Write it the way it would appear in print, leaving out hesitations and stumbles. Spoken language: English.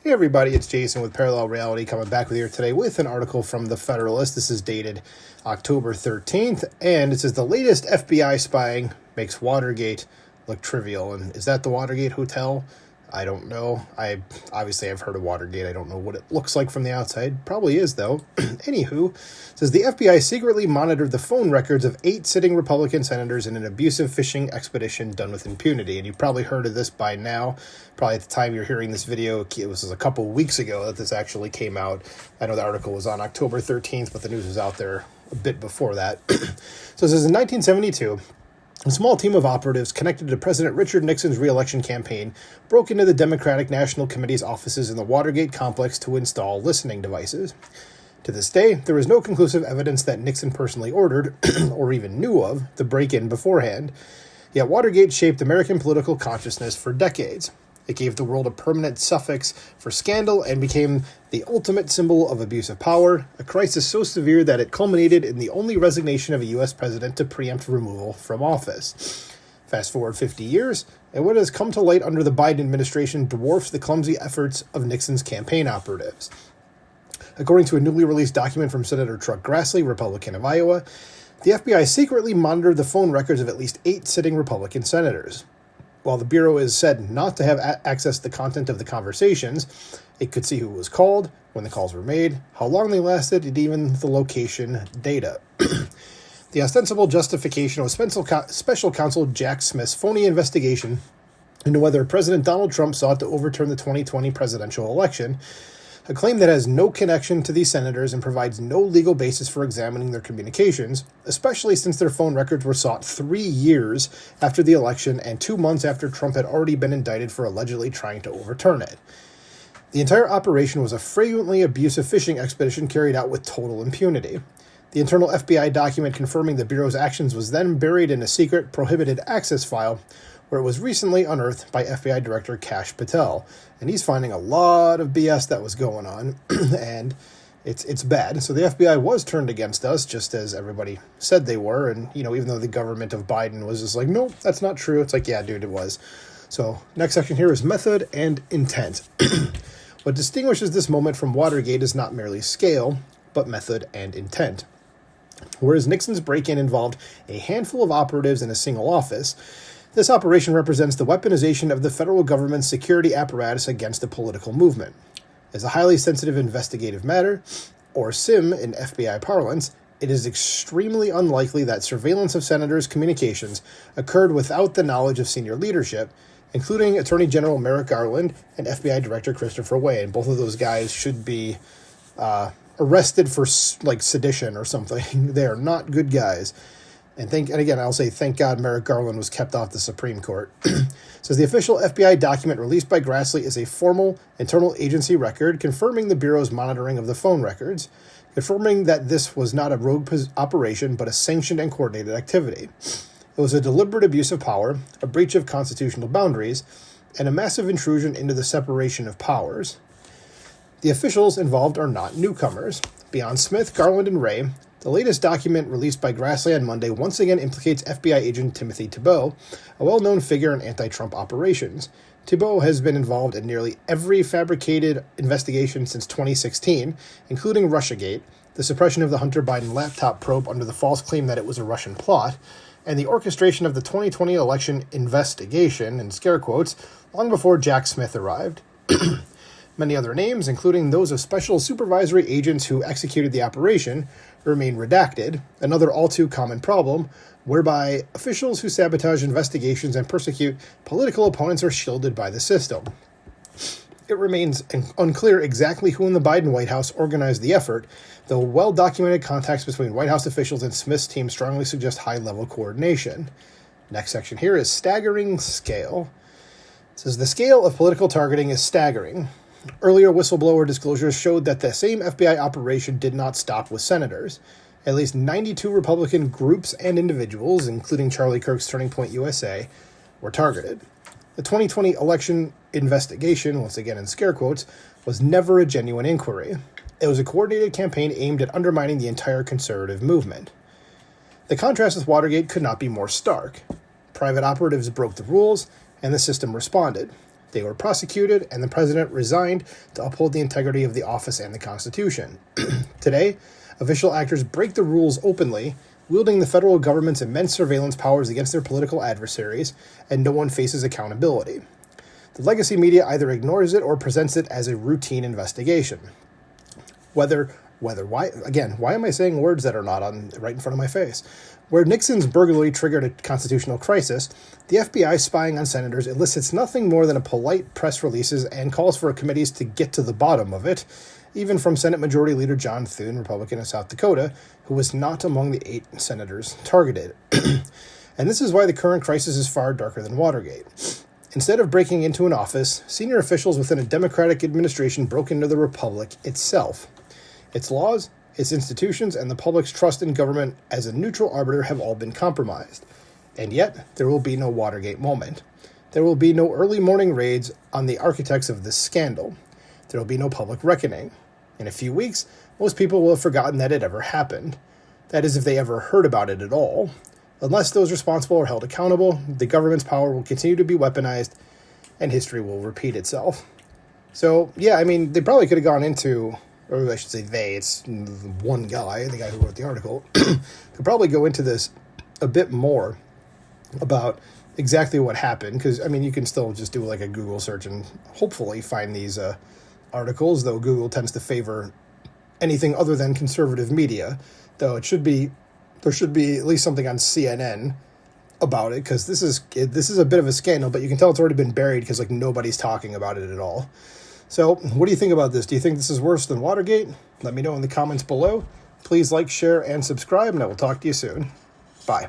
Hey everybody, it's Jason with Parallel Reality coming back with you today with an article from The Federalist. This is dated October 13th, and it says the latest FBI spying makes Watergate look trivial. And is that the Watergate Hotel? I don't know. I've heard of Watergate. I don't know what it looks like from the outside. Probably is, though. Anywho, it says the FBI secretly monitored the phone records of 8 sitting Republican senators in an abusive fishing expedition done with impunity. And you've probably heard of this by now. Probably at the time you're hearing this video, it was a couple weeks ago that this actually came out. I know the article was on October 13th, but the news was out there a bit before that. So this is in 1972. A small team of operatives connected to President Richard Nixon's re-election campaign broke into the Democratic National Committee's offices in the Watergate complex to install listening devices. To this day, there is no conclusive evidence that Nixon personally ordered, or even knew of, the break-in beforehand. Yet Watergate shaped American political consciousness for decades. It gave the world a permanent suffix for scandal and became the ultimate symbol of abuse of power, a crisis so severe that it culminated in the only resignation of a U.S. president to preempt removal from office. Fast forward 50 years, and what has come to light under the Biden administration dwarfs the clumsy efforts of Nixon's campaign operatives. According to a newly released document from Senator Chuck Grassley, Republican of Iowa, the FBI secretly monitored the phone records of at least 8 sitting Republican senators. While the Bureau is said not to have access to the content of the conversations, it could see who was called, when the calls were made, how long they lasted, and even the location data. The ostensible justification was Special Counsel Jack Smith's phony investigation into whether President Donald Trump sought to overturn the 2020 presidential election, a claim that has no connection to these senators and provides no legal basis for examining their communications, especially since their phone records were sought 3 years after the election and 2 months after Trump had already been indicted for allegedly trying to overturn it. The entire operation was a flagrantly abusive fishing expedition carried out with total impunity. The internal FBI document confirming the Bureau's actions was then buried in a secret, prohibited access file, where it was recently unearthed by FBI Director Kash Patel. And he's finding a lot of BS that was going on, and it's bad. So the FBI was turned against us, just as everybody said they were, and, even though the government of Biden was just like, nope, that's not true. It's like, yeah, dude, it was. So next section here is method and intent. What distinguishes this moment from Watergate is not merely scale, but method and intent. Whereas Nixon's break-in involved a handful of operatives in a single office, this operation represents the weaponization of the federal government's security apparatus against a political movement. As a highly sensitive investigative matter, or SIM in FBI parlance, it is extremely unlikely that surveillance of senators' communications occurred without the knowledge of senior leadership, including Attorney General Merrick Garland and FBI Director Christopher Wray. And both of those guys should be arrested for sedition or something. They are not good guys. And again, I'll say thank God Merrick Garland was kept off the Supreme Court. Says the official FBI document released by Grassley is a formal internal agency record confirming the Bureau's monitoring of the phone records, confirming that this was not a rogue operation but a sanctioned and coordinated activity. It was a deliberate abuse of power, a breach of constitutional boundaries, and a massive intrusion into the separation of powers. The officials involved are not newcomers. Beyond Smith, Garland, and Wray, the latest document released by Grassley on Monday once again implicates FBI agent Timothy Thibault, a well-known figure in anti-Trump operations. Thibault has been involved in nearly every fabricated investigation since 2016, including Russiagate, the suppression of the Hunter Biden laptop probe under the false claim that it was a Russian plot, and the orchestration of the 2020 election investigation, in scare quotes, long before Jack Smith arrived. Many other names, including those of special supervisory agents who executed the operation, remain redacted, another all-too-common problem, whereby officials who sabotage investigations and persecute political opponents are shielded by the system. It remains unclear exactly who in the Biden White House organized the effort, though well-documented contacts between White House officials and Smith's team strongly suggest high-level coordination. Next section here is staggering scale. It says the scale of political targeting is staggering. Earlier whistleblower disclosures showed that the same FBI operation did not stop with senators. At least 92 Republican groups and individuals, including Charlie Kirk's Turning Point USA, were targeted. The 2020 election investigation, once again in scare quotes, was never a genuine inquiry. It was a coordinated campaign aimed at undermining the entire conservative movement. The contrast with Watergate could not be more stark. Private operatives broke the rules, and the system responded. They were prosecuted, and the president resigned to uphold the integrity of the office and the Constitution. Today, official actors break the rules openly, wielding the federal government's immense surveillance powers against their political adversaries, and no one faces accountability. The legacy media either ignores it or presents it as a routine investigation. Why am I saying words that are not right in front of my face? Where Nixon's burglary triggered a constitutional crisis, the FBI spying on senators elicits nothing more than a polite press releases and calls for committees to get to the bottom of it, even from Senate Majority Leader John Thune, Republican of South Dakota, who was not among the 8 senators targeted. And this is why the current crisis is far darker than Watergate. Instead of breaking into an office, senior officials within a Democratic administration broke into the Republic itself. Its laws, its institutions, and the public's trust in government as a neutral arbiter have all been compromised. And yet, there will be no Watergate moment. There will be no early morning raids on the architects of this scandal. There will be no public reckoning. In a few weeks, most people will have forgotten that it ever happened. That is, if they ever heard about it at all. Unless those responsible are held accountable, the government's power will continue to be weaponized, and history will repeat itself. So, yeah, I mean, they probably could have gone into, or I should say it's one guy, the guy who wrote the article, could probably go into this a bit more about exactly what happened, because, I mean, you can still just do like a Google search and hopefully find these articles, though Google tends to favor anything other than conservative media, though there should be at least something on CNN about it, because this is a bit of a scandal, but you can tell it's already been buried because like nobody's talking about it at all. So what do you think about this? Do you think this is worse than Watergate? Let me know in the comments below. Please like, share, and subscribe, and I will talk to you soon. Bye.